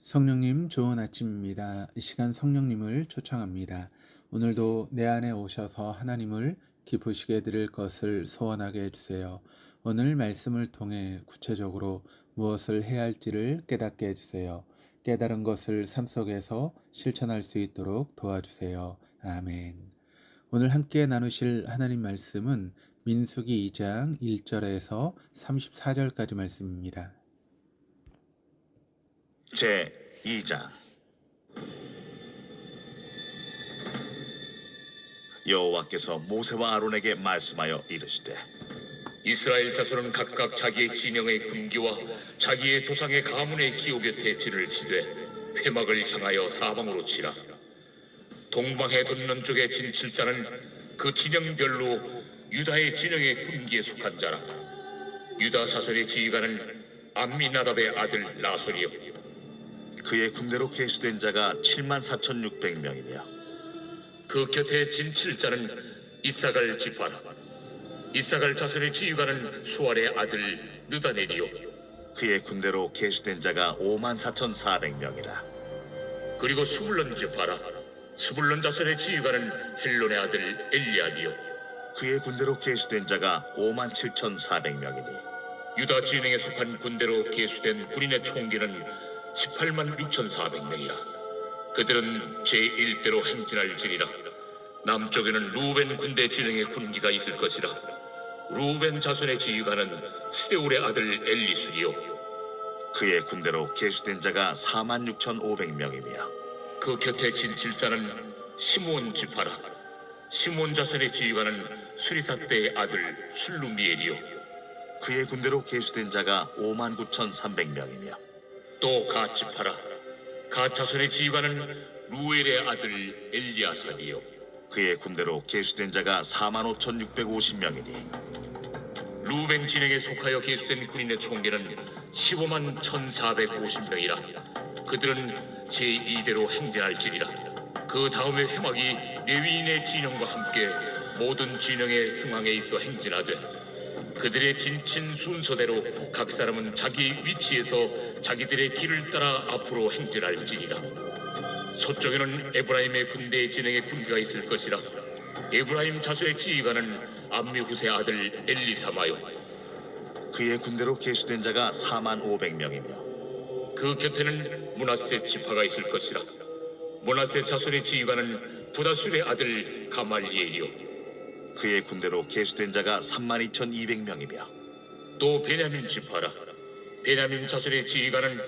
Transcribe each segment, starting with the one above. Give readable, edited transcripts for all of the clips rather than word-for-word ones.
성령님 좋은 아침입니다. 이 시간 성령님을 초청합니다. 오늘도 내 안에 오셔서 하나님을 기쁘시게 드릴 것을 소원하게 해주세요. 오늘 말씀을 통해 구체적으로 무엇을 해야 할지를 깨닫게 해주세요. 깨달은 것을 삶 속에서 실천할 수 있도록 도와주세요. 아멘. 오늘 함께 나누실 하나님 말씀은 민수기 2장 1절에서 34절까지 말씀입니다. 제 2장. 여호와께서 모세와 아론에게 말씀하여 이르시되, 이스라엘 자손은 각각 자기의 진영의 군기와 자기의 조상의 가문의 기호 곁에 진을 치되 회막을 향하여 사방으로 치라. 동방에 돋는 쪽에 진 칠자는 그 진영별로 유다의 진영의 군기에 속한 자라. 유다 자손의 지휘관은 암미나답의 아들 나손이요, 그의 군대로 계수된 자가 74,600명이며 그 곁에 진 칠자는 이사갈 지파라. 이사갈 자손의 지휘관은 수알의 아들 느다넬이요, 그의 군대로 계수된 자가 54,400명이라. 그리고 스불론 지파라. 스불론 자손의 지휘관은 헬론의 아들 엘리압이요, 그의 군대로 계수된 자가 57,400명이니 유다 진영에 속한 군대로 계수된 군인의 총기는 186,400명이라. 그들은 제1대로 행진할지니라. 남쪽에는 루벤 군대 진영의 군기가 있을 것이라. 루벤 자손의 지휘관은 스데울의 아들 엘리술이요, 그의 군대로 계수된 자가 46,500명이며 그 곁에 진 칠자는 시므온 지파라. 시므온 자손의 지휘관은 수리사대의 아들 술루미엘이요, 그의 군대로 계수된 자가 59,300명이며 또 갓 지파라. 갓 자손의 지휘관은 루엘의 아들 엘리아삽이요, 그의 군대로 계수된 자가 45,650명이니 루벤 진영에 속하여 계수된 군인의 총계는 15만 1,450명이라. 그들은 제2대로 행진할지니라. 그 다음에 회막이 레위인의 진영과 함께 모든 진영의 중앙에 있어 행진하되, 그들의 진친 순서대로 각 사람은 자기 위치에서 자기들의 길을 따라 앞으로 행진할지니라. 서쪽에는 에브라임의 군대의 진영의 군기가 있을 것이라. 에브라임 자손의 지휘관은 암미후세 아들 엘리사마요, 그의 군대로 계수된 자가 45,500명이며 그 곁에는 므낫세 지파가 있을 것이라. 므낫세 자손의 지휘관은 부다술의 아들 가말리엘이요, 그의 군대로 계수된 자가 32,200명이며 또 베냐민 지파라. 베냐민 자손의 지휘관은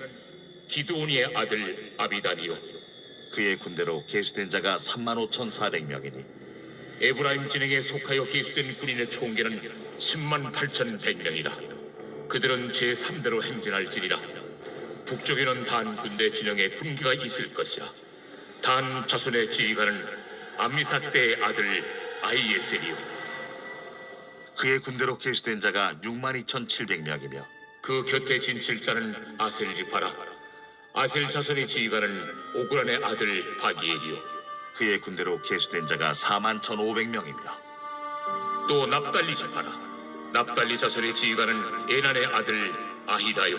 기드오니의 아들 아비단이요, 그의 군대로 계수된 자가 35,400명이니 에브라임 진영에 속하여 계수된 군인의 총계는 10만 8,100명이라. 그들은 제3대로 행진할지니라. 북쪽에는 단 군대 진영에 군기가 있을 것이라. 단 자손의 지휘관은 암미사대의 아들 아히에셀이요, 그의 군대로 계수된 자가 62,700명이며 그 곁에 진 칠자는 아셀 지파라. 아셀 자손의 지휘관은 오그란의 아들 바기엘이요, 그의 군대로 계수된 자가 41,500명이며 또 납달리 지파라. 납달리 자손의 지휘관은 에난의 아들 아히다요,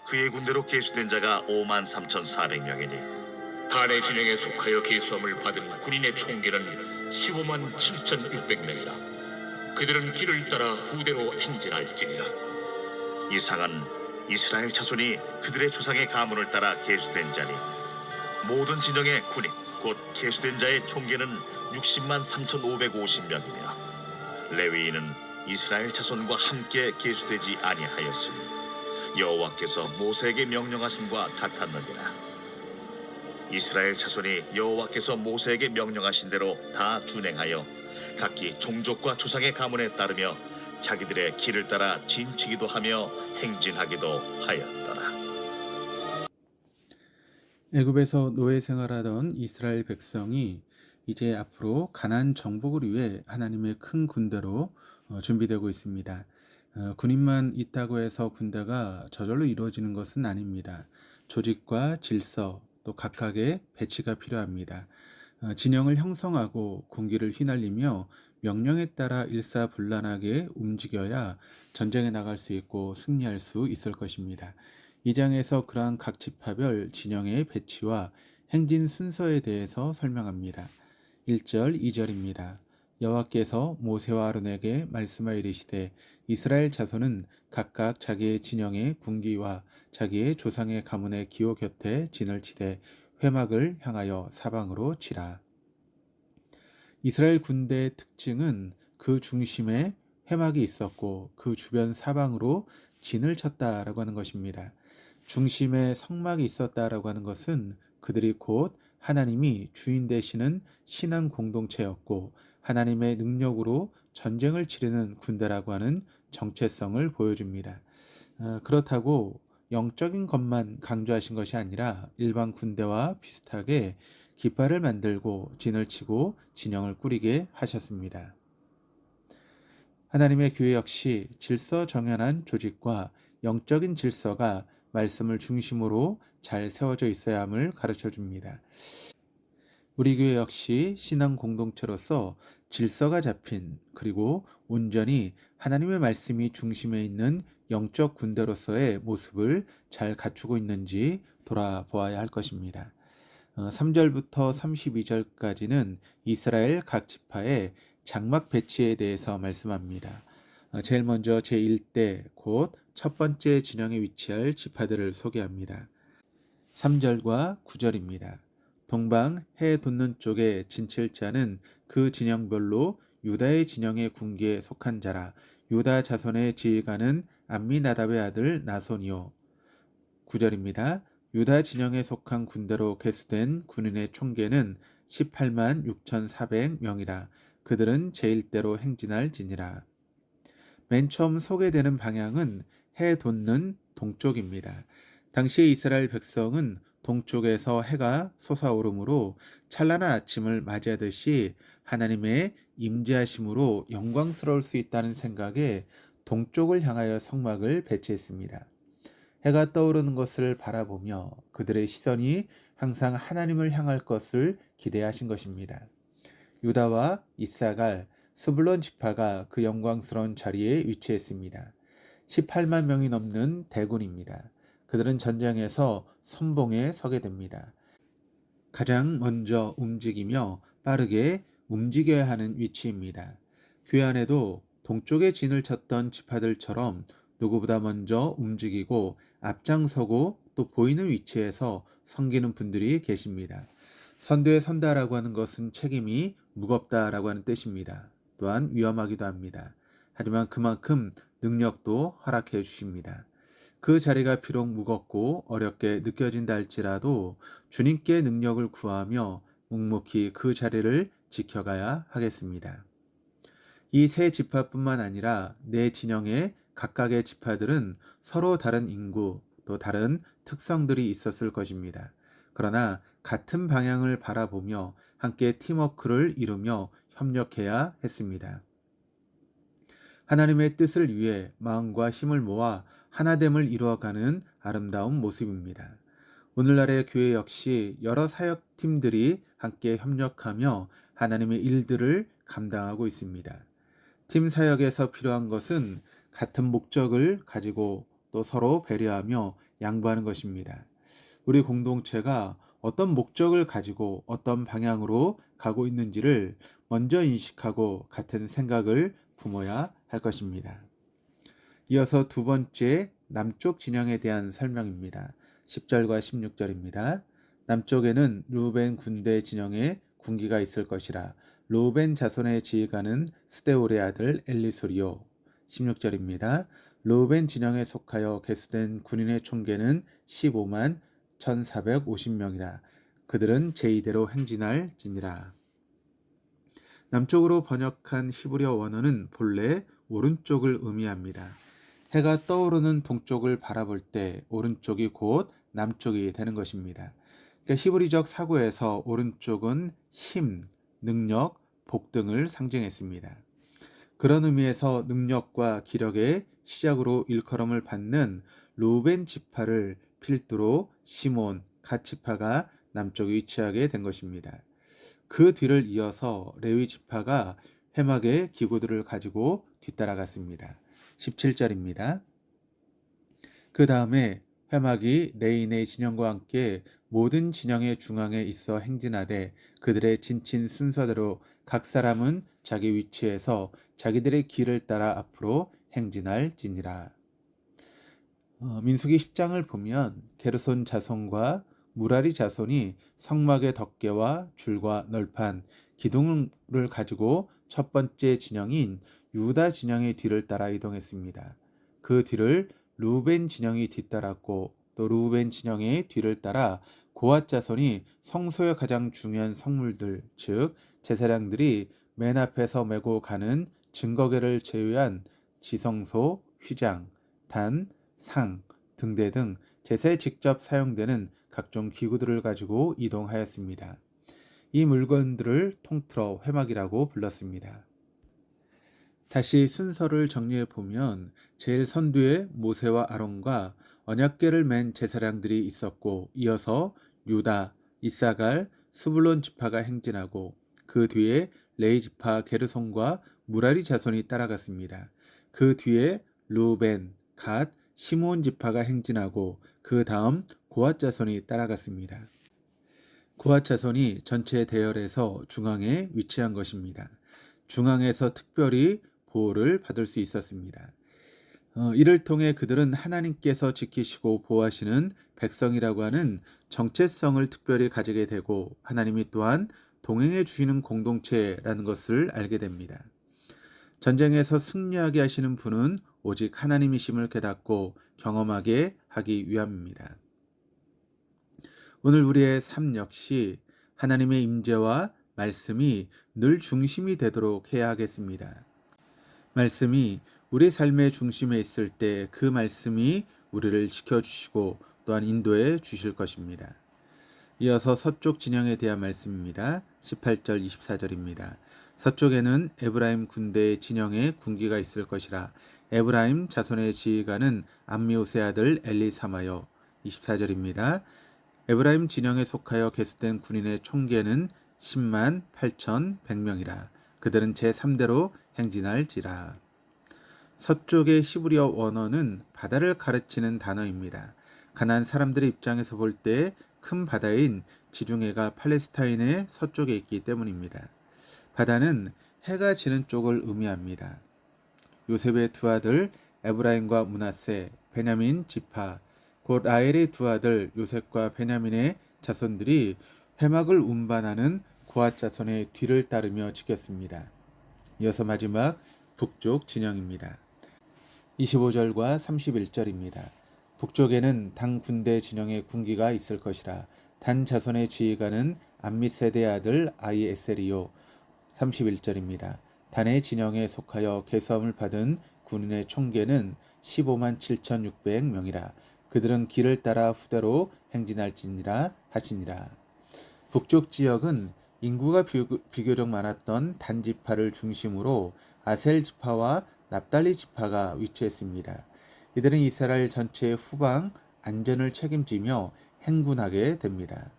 그의 군대로 계수된 자가 53,400명이니 단의 진영에 속하여 계수함을 받은 군인의 총계는 15만 7,600명이라. 그들은 길을 따라 후대로 행진할지니라. 이상은 이스라엘 자손이 그들의 조상의 가문을 따라 계수된 자니 모든 진영의 군인 곧 계수된 자의 총계는 60만 3,550명이며 레위인은 이스라엘 자손과 함께 계수되지 아니하였으니 여호와께서 모세에게 명령하심과 같았느니라. 이스라엘 자손이 여호와께서 모세에게 명령하신 대로 다 준행하여 각기 종족과 조상의 가문에 따르며 자기들의 길을 따라 진치기도 하며 행진하기도 하였더라. 애굽에서 노예 생활하던 이스라엘 백성이 이제 앞으로 가나안 정복을 위해 하나님의 큰 군대로 준비되고 있습니다. 군인만 있다고 해서 군대가 저절로 이루어지는 것은 아닙니다. 조직과 질서 또 각각의 배치가 필요합니다. 진영을 형성하고 군기를 휘날리며 명령에 따라 일사불란하게 움직여야 전쟁에 나갈 수 있고 승리할 수 있을 것입니다. 2장에서 그러한 각 지파별 진영의 배치와 행진 순서에 대해서 설명합니다. 1절, 2절입니다. 여호와께서 모세와 아론에게 말씀하여 이르시되 이스라엘 자손은 각각 자기의 진영의 군기와 자기의 조상의 가문의 기호 곁에 진을 치되 회막을 향하여 사방으로 치라. 이스라엘 군대의 특징은 그 중심에 회막이 있었고 그 주변 사방으로 진을 쳤다라고 하는 것입니다. 중심에 성막이 있었다라고 하는 것은 그들이 곧 하나님이 주인 되시는 신앙 공동체였고 하나님의 능력으로 전쟁을 치르는 군대라고 하는 정체성을 보여줍니다. 그렇다고 영적인 것만 강조하신 것이 아니라 일반 군대와 비슷하게 깃발을 만들고 진을 치고 진영을 꾸리게 하셨습니다. 하나님의 교회 역시 질서 정연한 조직과 영적인 질서가 말씀을 중심으로 잘 세워져 있어야 함을 가르쳐 줍니다. 우리 교회 역시 신앙 공동체로서 질서가 잡힌 그리고 온전히 하나님의 말씀이 중심에 있는 영적 군대로서의 모습을 잘 갖추고 있는지 돌아보아야 할 것입니다. 3절부터 32절까지는 이스라엘 각 지파의 장막 배치에 대해서 말씀합니다. 제일 먼저 제1대 곧 첫 번째 진영에 위치할 지파들을 소개합니다. 3절과 9절입니다. 동방 해 돋는 쪽에 진칠 자는 그 진영별로 유다의 진영의 군기에 속한 자라. 유다 자손의 지휘관은 암미나답의 아들 나손이요. 9절입니다. 유다 진영에 속한 군대로 계수된 군인의 총계는 18만 6,400명이라. 그들은 제1대로 행진할 지니라. 맨 처음 소개되는 방향은 해 돋는 동쪽입니다. 당시 이스라엘 백성은 동쪽에서 해가 솟아오르므로 찬란한 아침을 맞이하듯이 하나님의 임재하심으로 영광스러울 수 있다는 생각에 동쪽을 향하여 성막을 배치했습니다. 해가 떠오르는 것을 바라보며 그들의 시선이 항상 하나님을 향할 것을 기대하신 것입니다. 유다와 이사갈, 스불론 지파가 그 영광스러운 자리에 위치했습니다. 18만 명이 넘는 대군입니다. 그들은 전장에서 선봉에 서게 됩니다. 가장 먼저 움직이며 빠르게 움직여야 하는 위치입니다. 교회 안에도 동쪽에 진을 쳤던 지파들처럼 누구보다 먼저 움직이고 앞장서고 또 보이는 위치에서 섬기는 분들이 계십니다. 선두에 선다라고 하는 것은 책임이 무겁다라고 하는 뜻입니다. 또한 위험하기도 합니다. 하지만 그만큼 능력도 허락해 주십니다. 그 자리가 비록 무겁고 어렵게 느껴진다 할지라도 주님께 능력을 구하며 묵묵히 그 자리를 지켜가야 하겠습니다. 이 세 지파뿐만 아니라 네 진영의 각각의 지파들은 서로 다른 인구 또 다른 특성들이 있었을 것입니다. 그러나 같은 방향을 바라보며 함께 팀워크를 이루며 협력해야 했습니다. 하나님의 뜻을 위해 마음과 힘을 모아 하나됨을 이루어가는 아름다운 모습입니다. 오늘날의 교회 역시 여러 사역팀들이 함께 협력하며 하나님의 일들을 감당하고 있습니다. 팀 사역에서 필요한 것은 같은 목적을 가지고 또 서로 배려하며 양보하는 것입니다. 우리 공동체가 어떤 목적을 가지고 어떤 방향으로 가고 있는지를 먼저 인식하고 같은 생각을 품어야 할 것입니다. 이어서 두 번째 남쪽 진영에 대한 설명입니다. 10절과 16절입니다. 남쪽에는 르우벤 군대 진영에 군기가 있을 것이라. 르우벤 자손의 지휘관은 스데울의 아들 엘리술이요. 16절입니다. 르우벤 진영에 속하여 계수된 군인의 총계는 15만 1,450명이라. 그들은 제2대로 행진할 지니라. 남쪽으로 번역한 히브리어 원어는 본래 오른쪽을 의미합니다. 해가 떠오르는 동쪽을 바라볼 때 오른쪽이 곧 남쪽이 되는 것입니다. 그러니까 히브리적 사고에서 오른쪽은 힘, 능력, 복 등을 상징했습니다. 그런 의미에서 능력과 기력의 시작으로 일컬음을 받는 르우벤 지파를 필두로 시몬, 갓 지파가 남쪽에 위치하게 된 것입니다. 그 뒤를 이어서 레위 지파가 회막의 기구들을 가지고 뒤따라갔습니다. 17절입니다. 그 다음에 회막이 레인의 진영과 함께 모든 진영의 중앙에 있어 행진하되 그들의 진친 순서대로 각 사람은 자기 위치에서 자기들의 길을 따라 앞으로 행진할지니라. 민수기 10장을 보면 게르손 자손과 무라리 자손이 성막의 덮개와 줄과 널판, 기둥을 가지고 첫 번째 진영인 유다 진영의 뒤를 따라 이동했습니다. 그 뒤를 루벤 진영이 뒤따랐고 또 루벤 진영의 뒤를 따라 고앗 자손이 성소의 가장 중요한 성물들, 즉 제사장들이 맨 앞에서 메고 가는 증거궤를 제외한 지성소, 휘장, 단, 상, 등대 등 제사에 직접 사용되는 각종 기구들을 가지고 이동하였습니다. 이 물건들을 통틀어 회막이라고 불렀습니다. 다시 순서를 정리해 보면 제일 선두에 모세와 아론과 언약궤를 맨 제사장들이 있었고 이어서 유다, 이사갈, 스불론 지파가 행진하고 그 뒤에 레위 지파 게르손과 무라리 자손이 따라갔습니다. 그 뒤에 루벤, 갓, 시므온 지파가 행진하고 그 다음 고앗 자손이 따라갔습니다. 고앗 자손이 전체 대열에서 중앙에 위치한 것입니다. 중앙에서 특별히 보호를 받을 수 있었습니다. 이를 통해 그들은 하나님께서 지키시고 보호하시는 백성이라고 하는 정체성을 특별히 가지게 되고 하나님이 또한 동행해 주시는 공동체라는 것을 알게 됩니다. 전쟁에서 승리하게 하시는 분은 오직 하나님이심을 깨닫고 경험하게 하기 위함입니다. 오늘 우리의 삶 역시 하나님의 임재와 말씀이 늘 중심이 되도록 해야 하겠습니다. 말씀이 우리 삶의 중심에 있을 때 그 말씀이 우리를 지켜주시고 또한 인도해 주실 것입니다. 이어서 서쪽 진영에 대한 말씀입니다. 18절 24절입니다. 서쪽에는 에브라임 군대의 진영에 군기가 있을 것이라. 에브라임 자손의 지휘관은 암미우스의 아들 엘리사마요. 24절입니다. 에브라임 진영에 속하여 계수된 군인의 총계는 10만 8,100명이라. 그들은 제3대로 행진할지라. 서쪽의 히브리어 원어는 바다를 가르치는 단어입니다. 가나안 사람들의 입장에서 볼 때 큰 바다인 지중해가 팔레스타인의 서쪽에 있기 때문입니다. 바다는 해가 지는 쪽을 의미합니다. 요셉의 두 아들 에브라임과 므낫세, 베냐민 지파, 곧 라헬의 두 아들 요셉과 베냐민의 자손들이 회막을 운반하는 고앗 자손의 뒤를 따르며 지켰습니다. 이어서 마지막 북쪽 진영입니다. 25절과 31절입니다. 북쪽에는 당 군대 진영의 군기가 있을 것이라. 단 자손의 지휘관은 암미세대의 아들 아이에셀이요. 31절입니다. 단의 진영에 속하여 계수함을 받은 군인의 총계는 15만 7,600명이라. 그들은 길을 따라 후대로 행진할지니라 하시니라. 북쪽 지역은 인구가 비교적 많았던 단 지파를 중심으로 아셀 지파와 납달리 지파가 위치했습니다. 이들은 이스라엘 전체의 후방 안전을 책임지며 행군하게 됩니다.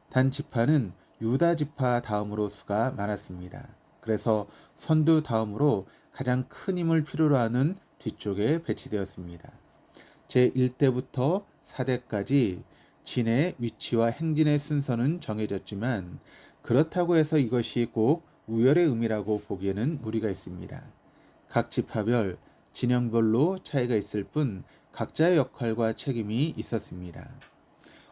단 지파는 유다 지파 다음으로 수가 많았습니다. 그래서 선두 다음으로 가장 큰 힘을 필요로 하는 뒤쪽에 배치되었습니다. 제1대부터 4대까지 진의 위치와 행진의 순서는 정해졌지만 그렇다고 해서 이것이 꼭 우열의 의미라고 보기에는 무리가 있습니다. 각 지파별, 진영별로 차이가 있을 뿐 각자의 역할과 책임이 있었습니다.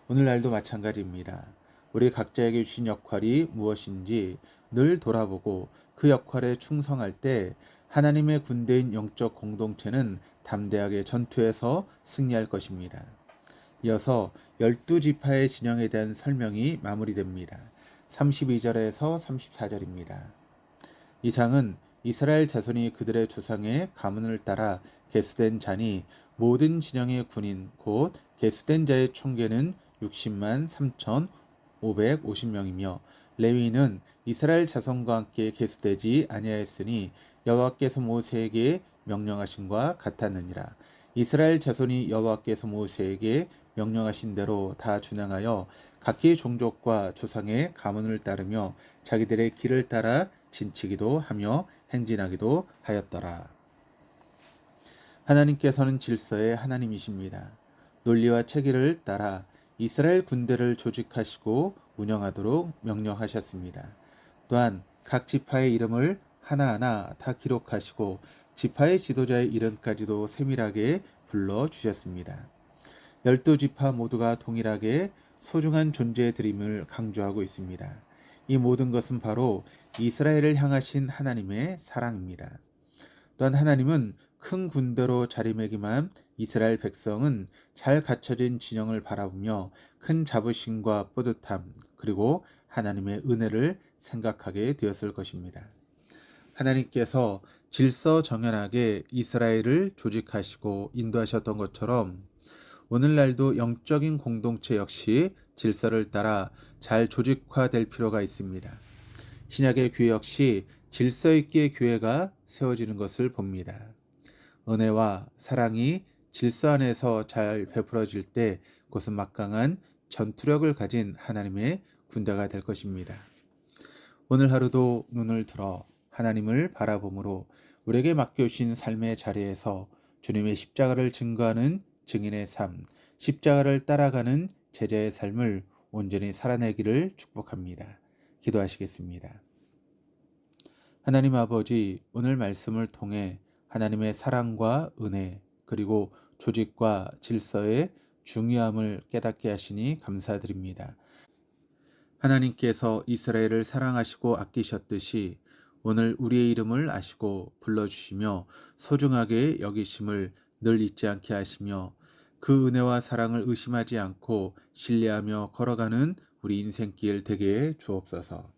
오늘날도 마찬가지입니다. 우리 각자에게 주신 역할이 무엇인지 늘 돌아보고 그 역할에 충성할 때 하나님의 군대인 영적 공동체는 담대하게 전투에서 승리할 것입니다. 이어서 12지파의 진영에 대한 설명이 마무리됩니다. 32절에서 34절입니다. 이상은 이스라엘 자손이 그들의 조상의 가문을 따라 계수된 자니 모든 진영의 군인 곧 계수된 자의 총계는 60만 3,550명이며 레위인은 이스라엘 자손과 함께 계수되지 아니하였으니 여호와께서 모세에게 명령하신과 같았느니라. 이스라엘 자손이 여호와께서 모세에게 명령하신 대로 다 준행하여 각기 종족과 조상의 가문을 따르며 자기들의 길을 따라 진치기도 하며 행진하기도 하였더라. 하나님께서는 질서의 하나님이십니다. 논리와 체계를 따라 이스라엘 군대를 조직하시고 운영하도록 명령하셨습니다. 또한 각 지파의 이름을 하나하나 다 기록하시고 지파의 지도자의 이름까지도 세밀하게 불러주셨습니다. 12지파 모두가 동일하게 소중한 존재들임을 강조하고 있습니다. 이 모든 것은 바로 이스라엘을 향하신 하나님의 사랑입니다. 또한 하나님은 큰 군대로 자리매김한 이스라엘 백성은 잘 갖춰진 진영을 바라보며 큰 자부심과 뿌듯함 그리고 하나님의 은혜를 생각하게 되었을 것입니다. 하나님께서 질서정연하게 이스라엘을 조직하시고 인도하셨던 것처럼 오늘날도 영적인 공동체 역시 질서를 따라 잘 조직화될 필요가 있습니다. 신약의 교회 역시 질서 있게 교회가 세워지는 것을 봅니다. 은혜와 사랑이 질서 안에서 잘 베풀어질 때 그것은 막강한 전투력을 가진 하나님의 군대가 될 것입니다. 오늘 하루도 눈을 들어 하나님을 바라봄으로 우리에게 맡겨주신 삶의 자리에서 주님의 십자가를 증거하는 증인의 삶, 십자가를 따라가는 제자의 삶을 온전히 살아내기를 축복합니다. 기도하시겠습니다. 하나님 아버지, 오늘 말씀을 통해 하나님의 사랑과 은혜 그리고 조직과 질서의 중요함을 깨닫게 하시니 감사드립니다. 하나님께서 이스라엘을 사랑하시고 아끼셨듯이 오늘 우리의 이름을 아시고 불러주시며 소중하게 여기심을 늘 잊지 않게 하시며 그 은혜와 사랑을 의심하지 않고 신뢰하며 걸어가는 우리 인생길 되게 주옵소서.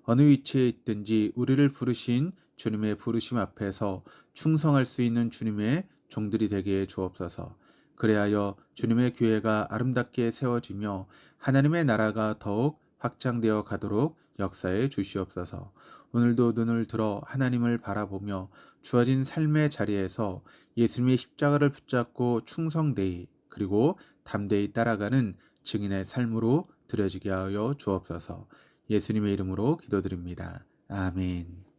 어느 위치에 있든지 우리를 부르신 주님의 부르심 앞에서 충성할 수 있는 주님의 종들이 되게 주옵소서. 그래하여 주님의 교회가 아름답게 세워지며 하나님의 나라가 더욱 확장되어 가도록 역사해 주시옵소서. 오늘도 눈을 들어 하나님을 바라보며 주어진 삶의 자리에서 예수님의 십자가를 붙잡고 충성되이 그리고 담대히 따라가는 증인의 삶으로 드려지게 하여 주옵소서. 예수님의 이름으로 기도드립니다. 아멘.